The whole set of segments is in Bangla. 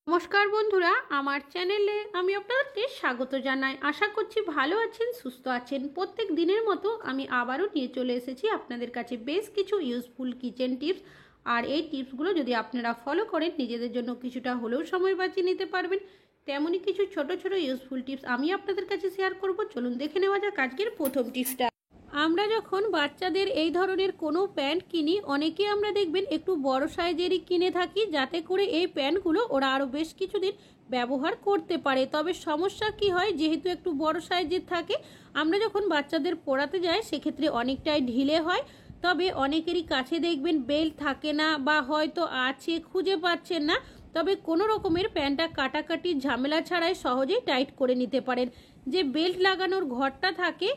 নমস্কার বন্ধুরা, আমার চ্যানেলে আমি আপনাদেরকে স্বাগত জানাই। আশা করছি ভালো আছেন, সুস্থ আছেন। প্রত্যেক দিনের মতো আমি আবারও নিয়ে চলে এসেছি আপনাদের কাছে বেশ কিছু ইউজফুল কিচেন টিপস। আর এই টিপসগুলো যদি আপনারা ফলো করেন, নিজেদের জন্য কিছুটা হলেও সময় বাঁচিয়ে নিতে পারবেন। তেমনই কিছু ছোট ছোট ইউজফুল টিপস আমি আপনাদের কাছে শেয়ার করব। চলুন দেখে নেওয়া যাক আজকের প্রথম টিপসটা। আমরা যখন বাচ্চাদের এই ধরনের কোনো প্যান্ট কিনি, অনেকে আমরা দেখবেন একটু বড় সাইজেরই কিনে থাকি, যাতে করে এই প্যান্টগুলো ওরা আরও বেশ কিছুদিন ব্যবহার করতে পারে। তবে সমস্যা কি হয়, যেহেতু একটু বড় সাইজের থাকে, আমরা যখন বাচ্চাদের পরাতে যাই সেক্ষেত্রে অনেকটাই ঢিলে হয়। তবে অনেকেরই কাছে দেখবেন বেল্ট থাকে না, বা হয়তো আছে খুঁজে পাচ্ছেন না। তবে কোনো রকমের প্যান্টটা কাটাকাটির ঝামেলা ছাড়াই সহজেই টাইট করে নিতে পারেন। যে বেল্ট লাগানোর ঘরটা থাকে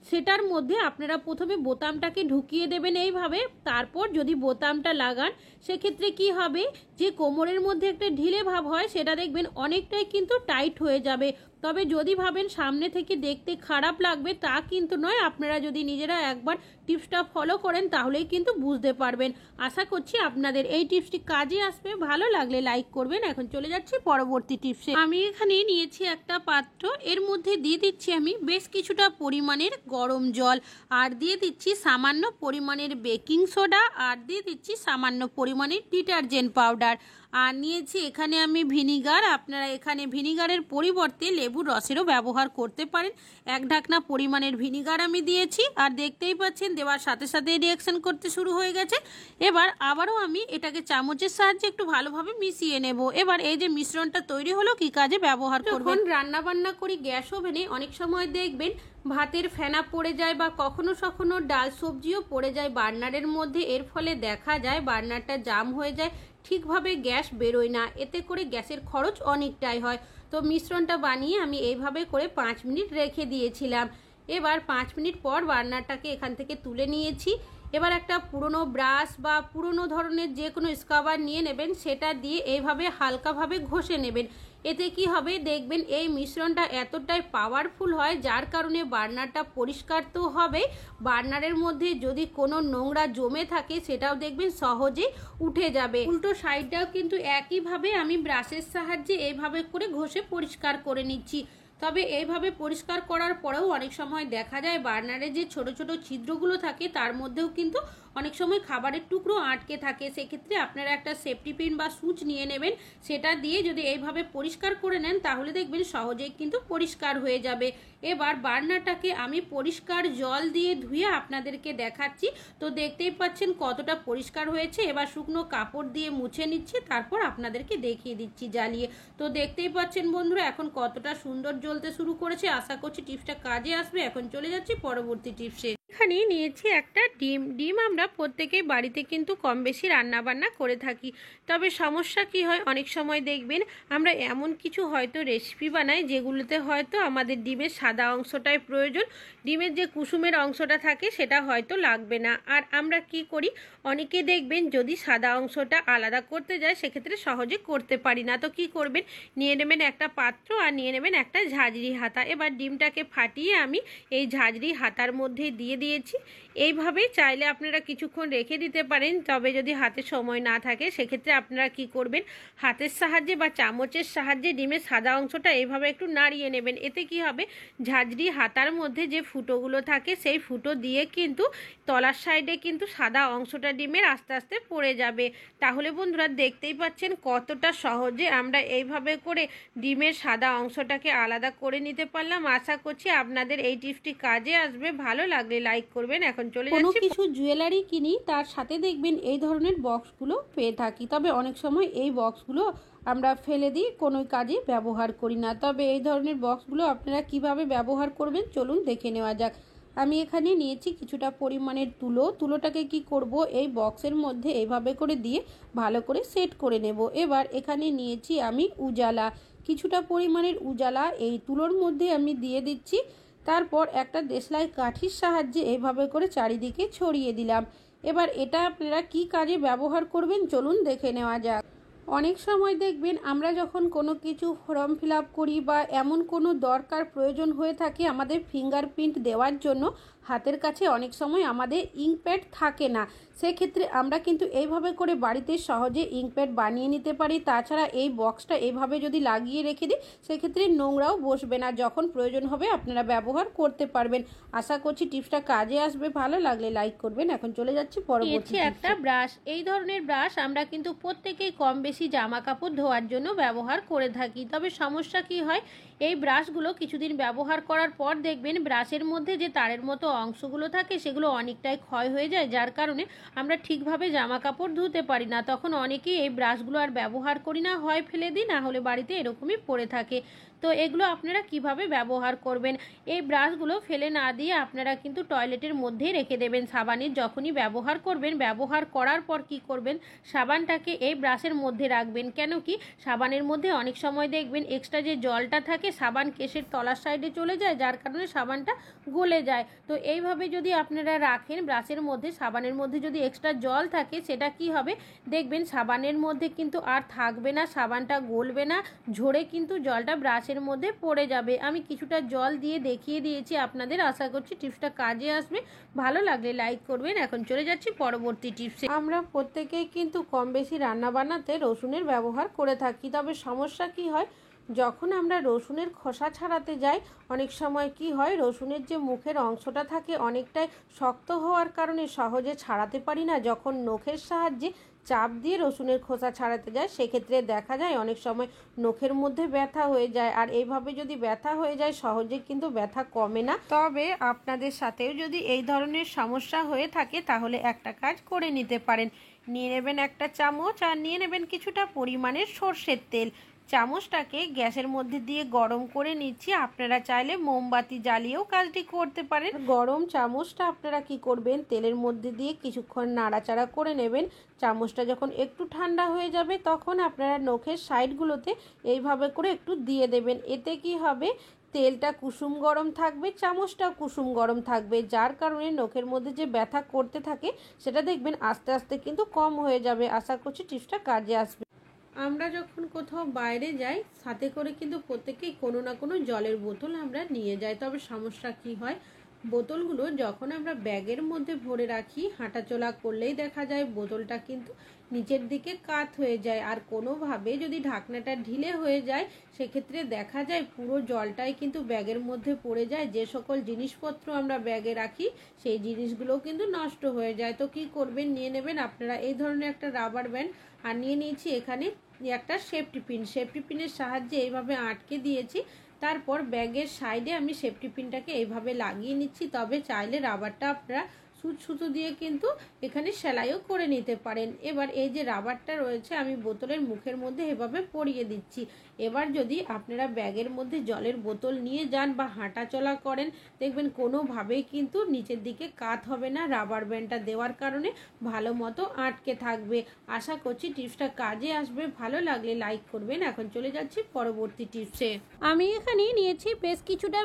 সেটার মধ্যে আপনারা প্রথমে বোতামটাকে ঢুকিয়ে দেবেন এইভাবে। তারপর যদি বোতামটা লাগান, সেক্ষেত্রে কি হবে, যে কোমরের মধ্যে একটা ঢিলে ভাব হয় সেটা দেখবেন অনেকটাই কিন্তু টাইট হয়ে যাবে। তবে যদি ভাবেন সামনে থেকে দেখতে খারাপ লাগবে, তা কিন্তু নয়। আপনারা যদি নিজেরা একবার টিপসটা ফলো করেন তাহলেই কিন্তু বুঝতে পারবেন। আশা করছি আপনাদের এই টিপসটি কাজে আসবে। ভালো লাগলে লাইক করবেন। এখন চলে যাচ্ছি পরবর্তী টিপসে। আমি এখানে নিয়েছি একটা পাত্র, এর মধ্যে দিয়ে দিচ্ছি আমি বেশ কিছুটা পরিমাণের গরম জল, আর দিয়ে দিচ্ছি সামান্য পরিমাণের বেকিং সোডা, আর দিয়ে দিচ্ছি সামান্য পরিমাণের ডিটারজেন্ট পাউডার, আর নিয়েছি এখানে আমি ভিনিগার। আপনারা এখানে ভিনিগারের পরিবর্তে লেবুর রসেরও ব্যবহার করতে পারেন। এক ঢাকনা পরিমাণের ভিনিগার আমি দিয়েছি, আর দেখতেই পাচ্ছেন দেওয়ার সাথে সাথে রিঅ্যাকশন করতে শুরু হয়ে গেছে। এবার আবারও আমি এটাকে চামচের সাহায্যে একটু ভালোভাবে মিশিয়ে নেব। এবার এই যে মিশ্রণটা তৈরি হলো, কি কাজে ব্যবহার করবেন। রান্না বান্না করি গ্যাস ওভেনে, অনেক সময় দেখবেন ভাতের ফেনা পড়ে যায়, বা কখনো কখনো ডাল সবজিও পড়ে যায় বার্নারের মধ্যে। এর ফলে দেখা যায় বার্নারটা জাম হয়ে যায়, ঠিকভাবে গ্যাস বেরোয় না। এতে করে গ্যাসের খরচ অনেকটাই হয়। তো মিশ্রণটা বানিয়ে আমি এইভাবে করে 5 মিনিট রেখে দিয়েছিলাম। এবার 5 মিনিট পর বার্নারটাকে এখান থেকে তুলে নিয়েছি। এবার একটা পুরনো ব্রাশ বা পুরনো ধরনের যে কোনো স্ক্রাবার নিয়ে নেবেন, সেটা দিয়ে এইভাবে হালকাভাবে ঘষে নেবেন। এতে কি হবে, দেখবেন এই মিশ্রণটা এতটাই পাওয়ারফুল হয়, যার কারণে বার্নারটা পরিষ্কার তো হবে, বার্নারের মধ্যে যদি কোনো নোংরা জমে থাকে সেটাও দেখবেন সহজেই উঠে যাবে। উল্টো সাইডটাও কিন্তু একইভাবে আমি ব্রাশের সাহায্যে এইভাবে করে ঘষে পরিষ্কার করে নিচ্ছি। তবে এইভাবে পরিষ্কার করার পরেও অনেক সময় দেখা যায় বার্নারে যে ছোট ছোট ছিদ্রগুলো থাকে তার মধ্যেও কিন্তু অনেক সময় খাবারের টুকরো আটকে থাকে। সেক্ষেত্রে আপনারা একটা সেফটি পিন বা সুচ নিয়ে নেবেন, সেটা দিয়ে যদি এইভাবে পরিষ্কার করে নেন তাহলে দেখবেন সহজেই কিন্তু পরিষ্কার হয়ে যাবে। এবার বার্নারটাকে আমি পরিষ্কার জল দিয়ে ধুয়ে আপনাদেরকে দেখাচ্ছি। তো দেখতেই পাচ্ছেন কতটা পরিষ্কার হয়েছে। এবার শুকনো কাপড় দিয়ে মুছে নিচ্ছি, তারপর আপনাদেরকে দেখিয়ে দিচ্ছি জ্বালিয়ে। তো দেখতেই পাচ্ছেন বন্ধুরা এখন কতটা সুন্দর জ্বলতে শুরু করেছে। আশা করছি টিপসটা কাজে আসবে। এখন চলে যাচ্ছি পরবর্তী টিপসে। এখানে নিয়েছি একটা ডিম আমরা প্রত্যেকেই বাড়িতে কিন্তু কম বেশি রান্না বান্না করে থাকি। তবে সমস্যা কি হয়, অনেক সময় দেখবেন আমরা এমন কিছু হয়তো রেসিপি বানাই যেগুলোতে হয়তো আমাদের ডিমের সাদা অংশটাই প্রয়োজন, ডিমের যে কুসুমের অংশটা থাকে সেটা হয়তো লাগবে না। আর আমরা কি করি, অনেকে দেখবেন যদি সাদা অংশটা আলাদা করতে যায় সেক্ষেত্রে সহজে করতে পারি না। তো কি করবেন, নিয়ে নেবেন একটা পাত্র, আর নিয়ে নেবেন একটা ঝাঁঝরি হাতা। এবার ডিমটাকে ফাটিয়ে আমি এই ঝাঁঝরি হাতার মধ্যে দিয়ে দিয়েছি। এইভাবে চাইলে আপনারা কিছুক্ষণ রেখে দিতে পারেন। তবে যদি হাতে সময় না থাকে সেক্ষেত্রে আপনারা কি করবেন, হাতের সাহায্যে বা চামচের সাহায্যে ডিমের সাদা অংশটা এইভাবে একটু নাড়িয়ে নেবেন। এতে কি হবে, ঝাঁঝরি হাতার মধ্যে যে ফুটোগুলো থাকে সেই ফুটো দিয়ে কিন্তু তলার সাইডে কিন্তু সাদা অংশটা ডিমের আস্তে আস্তে পড়ে যাবে। তাহলে বন্ধুরা দেখতেই পাচ্ছেন কতটা সহজে আমরা এইভাবে করে ডিমের সাদা অংশটাকে আলাদা করে নিতে পারলাম। আশা করছি আপনাদের এই টিপসটি কাজে আসবে। ভালো লাগলে লাইক করবেন। এখন চলে যাচ্ছি, কিছু জুয়েলারি কিনি তার সাথে দেখবেন এই ধরনের বক্সগুলো পেয়ে থাকি। তবে অনেক সময় এই বক্সগুলো আমরা ফেলে দিই, কোনো কাজে ব্যবহার করি না। তবে এই ধরনের বক্সগুলো আপনারা কিভাবে ব্যবহার করবেন চলুন দেখে নেওয়া যাক। আমি এখানে নিয়েছি কিছুটা পরিমাণের তুলোটাকে কি করব, এই বক্সের মধ্যে এইভাবে করে দিয়ে ভালো করে সেট করে নেব। এবার এখানে নিয়েছি আমি উজালা, কিছুটা পরিমাণের উজালা এই তুলোর মধ্যে আমি দিয়ে দিচ্ছি। তারপর একটা দেশলাই কাঠির সাহায্যে এইভাবে করে চারিদিকে ছড়িয়ে দিলাম। এবার এটা আপনারা কি কাজে ব্যবহার করবেন চলুন দেখে নেওয়া যাক। অনেক সময় দেখবেন আমরা যখন কোনো কিছু ফর্ম ফিল আপ করি বা এমন কোনো দরকার প্রয়োজন হয়ে থাকে আমাদের ফিঙ্গারপ্রিন্ট দেওয়ার জন্য, হাতের কাছে অনেক সময় আমাদের ইঙ্ক প্যাড থাকে না, সেক্ষেত্রে আমরা কিন্তু এইভাবে করে বাড়িতে সহজে ইঙ্ক প্যাড বানিয়ে নিতে পারি। তাছাড়া এই বক্সটা এইভাবে যদি লাগিয়ে রেখে দিই সেক্ষেত্রে নোংরাও বসবে না, যখন প্রয়োজন হবে আপনারা ব্যবহার করতে পারবেন। আশা করছি টিপসটা কাজে আসবে, ভালো লাগলে লাইক করবেন। এখন চলে যাচ্ছি পরবর্তী একটা ব্রাশ। এই ধরনের ব্রাশ আমরা কিন্তু প্রত্যেকেই কম বেশি জামা কাপড় ধোয়ার জন্য ব্যবহার করে থাকি। তবে সমস্যা কি হয়, এই ব্রাশগুলো কিছুদিন ব্যবহার করার পর দেখবেন ব্রাশের মধ্যে যে তারের মতো অংশগুলো থাকে সেগুলো অনেকটাই ক্ষয় হয়ে যায়, যার কারণে আমরা ঠিকভাবে জামা কাপড় ধুতে পারি না। তখন অনেকেই এই ব্রাশগুলো আর ব্যবহার করি না, হয় ফেলে দিই, না হলে বাড়িতে এরকমই পড়ে থাকে। তো এগুলো আপনারা কিভাবে ব্যবহার করবেন, এই ব্রাশগুলো ফেলে না দিয়ে আপনারা কিন্তু টয়লেটের মধ্যেই রেখে দেবেন। সাবানের যখনই ব্যবহার করবেন, ব্যবহার করার পর কি করবেন, সাবানটাকে এই ব্রাশের মধ্যে রাখবেন। কেন কি, সাবানের মধ্যে অনেক সময় দেখবেন এক্সট্রা যে জলটা থাকে সাবান কেশের তলার সাইডে চলে যায়, যার কারণে সাবানটা গলে যায়। তো এইভাবে যদি আপনারা রাখেন ব্রাশের মধ্যে, সাবানের মধ্যে যদি এক্সট্রা জল থাকে সেটা কি হবে, দেখবেন সাবানের মধ্যে কিন্তু আর থাকবে না, সাবানটা গলবে না, ঝরে কিন্তু জলটা ব্রাশের মধ্যে পড়ে যাবে। আমি কিছুটা জল দিয়ে দেখিয়ে দিয়েছি আপনাদের, আশা করছি টিপসটা কাজে আসবে। ভালো লাগলে লাইক করবেন। এখন চলে যাচ্ছি পরবর্তী টিপসে। আমরা প্রত্যেকেই কিন্তু কম বেশি রান্না বান্নাতে রসুনের ব্যবহার করে থাকি। তবে সমস্যা কি হয়, যখন আমরা রসুনের খোসা ছাড়াতে যাই অনেক সময় কি হয়, রসুনের যে মুখের অংশটা থাকে অনেকটাই শক্ত হওয়ার কারণে সহজে ছাড়াতে পারি না। যখন নখের সাহায্যে চাপ দিয়ে রসুনের খোসা ছাড়াতে যায় সেক্ষেত্রে দেখা যায় অনেক সময় নখের মধ্যে ব্যথা হয়ে যায়। আর এইভাবে যদি ব্যথা হয়ে যায় সহজে কিন্তু ব্যথা কমে না। তবে আপনাদের সাথেও যদি এই ধরনের সমস্যা হয়ে থাকে তাহলে একটা কাজ করে নিতে পারেন। নিয়ে নেবেন একটা চামচ আর নিয়ে নেবেন কিছুটা পরিমাণের সর্ষের তেল। চামচটাকে গ্যাসের মধ্যে দিয়ে গরম করে নিচ্ছি। আপনারা চাইলে মোমবাতি জ্বালিয়েও কাজটি করতে পারেন। গরম চামচটা আপনারা কি করবেন, তেলের মধ্যে দিয়ে কিছুক্ষণ নাড়াচাড়া করে নেবেন। চামচটা যখন একটু ঠান্ডা হয়ে যাবে তখন আপনারা নখের সাইডগুলোতে এইভাবে করে একটু দিয়ে দেবেন। এতে কি হবে, তেলটা কুসুম গরম থাকবে, চামচটাও কুসুম গরম থাকবে, যার কারণে নখের মধ্যে যে ব্যথা করতে থাকে সেটা দেখবেন আস্তে আস্তে কিন্তু কম হয়ে যাবে। আশা করছি টিপসটা কাজে আসবে। আমরা যখন কোথাও বাইরে যাই সাথে করে কিন্তু প্রত্যেকেই কোনো না কোনো জলের বোতল আমরা নিয়ে যাই। তবে সমস্যা কি হয়, বোতলগুলো যখন আমরা ব্যাগের মধ্যে ভরে রাখি হাঁটাচলা করলেই দেখা যায় বোতলটা কিন্তু নিচের দিকে কাত হয়ে যায়। আর কোনোভাবে যদি ঢাকনাটা ঢিলে হয়ে যায় সেক্ষেত্রে দেখা যায় পুরো জলটাই কিন্তু ব্যাগের মধ্যে পড়ে যায়। যে সকল জিনিসপত্র আমরা ব্যাগে রাখি সেই জিনিসগুলো কিন্তু নষ্ট হয়ে যায়। তো কি করবেন, নিয়ে নেবেন আপনারা এই ধরনের একটা রাবার ব্যান্ড, আর নিয়ে নিয়েছি এখানে একটা সেফটি পিন। সেফটি পিনের সাহায্যে এইভাবে আটকে দিয়েছি। তারপর ব্যাগের সাইডে আমি সেফটি পিনটাকে এইভাবে লাগিয়ে নিচ্ছি। তবে চাইলে রাবারটা আপনারা সুতো দিয়ে কিন্তু এখানে সেলাইও করে নিতে পারেন। এবার এই যে রাবারটা রয়েছে আমি বোতলের মুখের মধ্যে এভাবে পরিয়ে দিচ্ছি। এবার যদি আপনারা ব্যাগের মধ্যে জলের বোতল নিয়ে যান বা হাঁটা চলা করেন দেখবেন কোনোভাবেই কিন্তু নিচের দিকে কাত হবে না, রাবার ব্যান্ডটা দেওয়ার কারণে ভালো মতো আটকে থাকবে। আশা করছি টিপসটা কাজে আসবে, ভালো লাগলে লাইক করবেন। এখন চলে যাচ্ছি পরবর্তী টিপসে। আমি এখানে নিয়েছি বেশ কিছুটা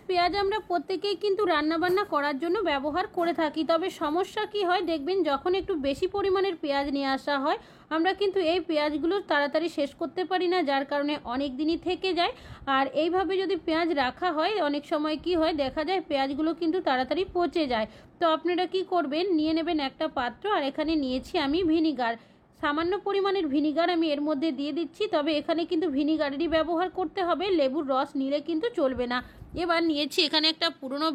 পেঁয়াজ আমরা প্রত্যেকেই কিন্তু রান্নাবান্না করার জন্য ব্যবহার করে থাকি। তবে সমস্যা কি হয়, দেখবেন যখন একটু বেশি পরিমাণের পেঁয়াজ নিয়ে আসা হয় আমরা কিন্তু এই পেঁয়াজগুলো তাড়াতাড়ি শেষ করতে পারি না, যার কারণে অনেক দিনই থেকে যায়। আর এইভাবে যদি পেঁয়াজ রাখা হয় অনেক সময় কি হয় দেখা যায় পেঁয়াজগুলো কিন্তু তাড়াতাড়ি পচে যায়। তো আপনারা কি করবেন, নিয়ে নেবেন একটা পাত্র, আর এখানে নিয়েছি আমি ভিনিগার। সামান্য পরিমাণের ভিনিগার আমি এর মধ্যে দিয়ে দিচ্ছি। তবে এখানে কিন্তু ভিনিগারেরই ব্যবহার করতে হবে, লেবুর রস নিলে কিন্তু চলবে না। এবার নিয়েছি এখানে একটা পুরনো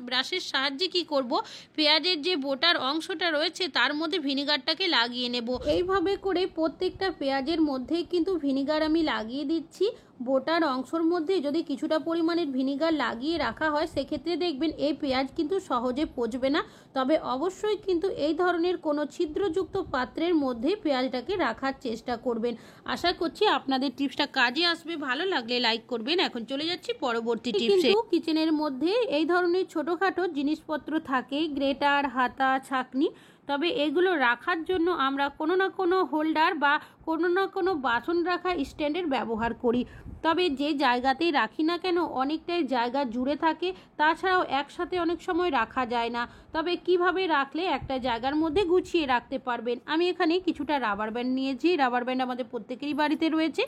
ব্রাশের সাহায্যে কি করব, পেঁয়াজের যে বোটার অংশটা রয়েছে তার মধ্যে ভিনিগারটাকে লাগিয়ে নেব। এইভাবে করে প্রত্যেকটা পেঁয়াজের মধ্যেই কিন্তু ভিনিগার আমি লাগিয়ে দিচ্ছি। বোটার অংশের মধ্যে যদি কিছুটা পরিমাণের ভিনিগার লাগিয়ে রাখা হয় সেক্ষেত্রে দেখবেন এই পেঁয়াজ কিন্তু সহজে পচবে না। তবে অবশ্যই কিন্তু এই ধরনের কোনো ছিদ্রযুক্ত পাত্রের মধ্যে পেঁয়াজটাকে রাখার চেষ্টা করবেন। আশা করছি আপনাদের টিপসটা কাজে আসবে, ভালো লাগলে লাইক করবেন। এখন চলে যাচ্ছি পরবর্তী টিপসে। কিন্তু কিচেনের মধ্যে এই ধরনের ছোটোখাটো জিনিসপত্র থাকে, গ্রেটার, হাতা, ছাঁকনি। তবে এগুলো রাখার জন্য আমরা কোনো না কোনো হোল্ডার বা কোনো না কোনো বাসন রাখা স্ট্যান্ডের ব্যবহার করি। তবে যে জায়গাতেই রাখি না কেন অনেকটাই জায়গা জুড়ে থাকে, তাছাড়াও একসাথে অনেক সময় রাখা যায় না। তবে কিভাবে রাখলে একটা জায়গার মধ্যে গুছিয়ে রাখতে পারবেন। আমি এখানে কিছুটা রাবার ব্যান্ড নিয়েছি। রাবার ব্যান্ড আমাদের প্রত্যেকেরই বাড়িতে রয়েছে।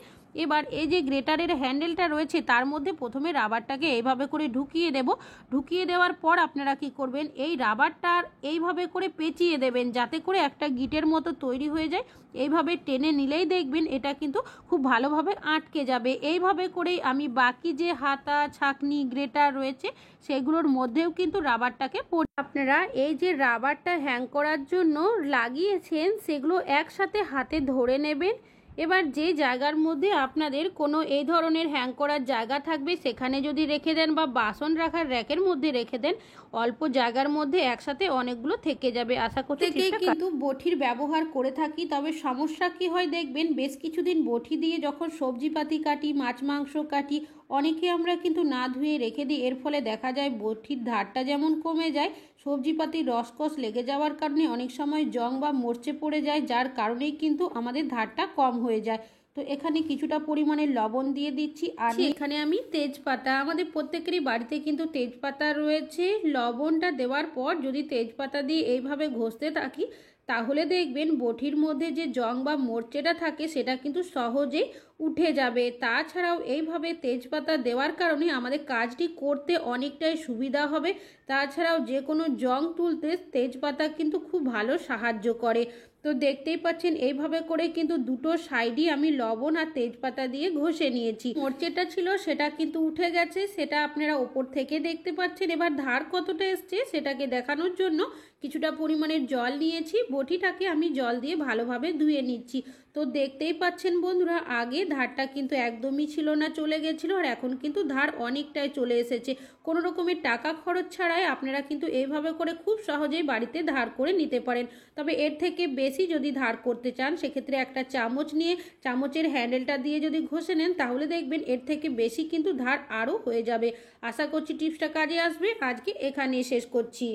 এবার এই যে গ্রেটারের হ্যান্ডেলটা রয়েছে তার মধ্যে প্রথমে রাবারটাকে এইভাবে করে ঢুকিয়ে দেব। ঢুকিয়ে দেওয়ার পর আপনারা কি করবেন, এই রাবারটার এইভাবে করে পেঁচিয়ে দেবেন যাতে করে একটা গিটের মতো তৈরি হয়ে যায়। এইভাবে টেনে নিলেই দেখবেন এটা কিন্তু খুব ভালোভাবে আটকে যাবে। এইভাবে করেই আমি বাকি যে হাতা, ছাঁকনি, গ্রেটার রয়েছে সেগুলোর মধ্যেও কিন্তু রাবারটাকে আপনারা এই যে রাবারটা হ্যাং করার জন্য লাগিয়েছেন সেগুলো একসাথে হাতে ধরে নেবেন। এবার যে জায়গার মধ্যে আপনাদের কোনো এই ধরনের হ্যাং করার জায়গা থাকবে সেখানে যদি রেখে দেন বা বাসন রাখার র্যাকের মধ্যে রেখে দেন, অল্প জায়গার মধ্যে একসাথে অনেকগুলো থেকে যাবে। আশা করছি কিন্তু বটির ব্যবহার করে থাকি। তবে সমস্যা কি হয় দেখবেন, বেশ কিছুদিন বটি দিয়ে যখন সবজিপাতি কাটি, মাছ মাংস কাটি, অনেকে আমরা কিন্তু না ধুয়ে রেখে দিই। এর ফলে দেখা যায় বটির ধারটা যেমন কমে যায়, সবজিপাতির রসকস লেগে যাওয়ার কারণে অনেক সময় জং বা মরচে পড়ে যায়, যার কারণেই কিন্তু আমাদের ধারটা কম হয়ে যায়। তো এখানে কিছুটা পরিমাণে লবণ দিয়ে দিচ্ছি। আর এখানে আমি তেজপাতা, আমাদের প্রত্যেকেরই বাড়িতে কিন্তু তেজপাতা রয়েছে। লবণটা দেওয়ার পর যদি তেজপাতা দিয়ে এইভাবে ঘষতে থাকি তাহলে দেখবেন বটির মধ্যে যে জং বা মরচেটা থাকে সেটা কিন্তু সহজেই উঠে যাবে। তাছাড়াও এইভাবে তেজপাতা দেওয়ার কারণে আমাদের কাজটি করতে অনেকটাই সুবিধা হবে। তাছাড়াও যে কোনো জং তুলতে তেজপাতা কিন্তু খুব ভালো সাহায্য করে। তো দেখতেই পাচ্ছেন এইভাবে করে কিন্তু দুটো সাইডই আমি লবণ আর তেজপাতা দিয়ে ঘষে নিয়েছি। মরচেটা ছিল সেটা কিন্তু উঠে গেছে, সেটা আপনারা ওপর থেকে দেখতে পাচ্ছেন। এবার ধার কতটা এসছে সেটাকে দেখানোর জন্য কিছুটা পরিমাণের জল নিয়েছি। বটিটাকে আমি জল দিয়ে ভালোভাবে ধুয়ে নিচ্ছি। তো দেখতেই পাচ্ছেন বন্ধুরা, আগে ধারটা কিন্তু একদমই ছিল না, চলে গেছিলো, আর এখন কিন্তু ধার অনেকটাই চলে এসেছে। কোনো রকমের টাকা খরচ ছাড়াই আপনারা কিন্তু এইভাবে করে খুব সহজেই বাড়িতে ধার করে নিতে পারেন। তবে এর থেকে বেশি যদি ধার করতে চান সেক্ষেত্রে একটা চামচ নিয়ে চামচের হ্যান্ডেলটা দিয়ে যদি ঘষে নেন তাহলে দেখবেন এর থেকে বেশি কিন্তু ধার আরও হয়ে যাবে। আশা করছি টিপসটা কাজে আসবে। আজকে এখানেই শেষ করছি।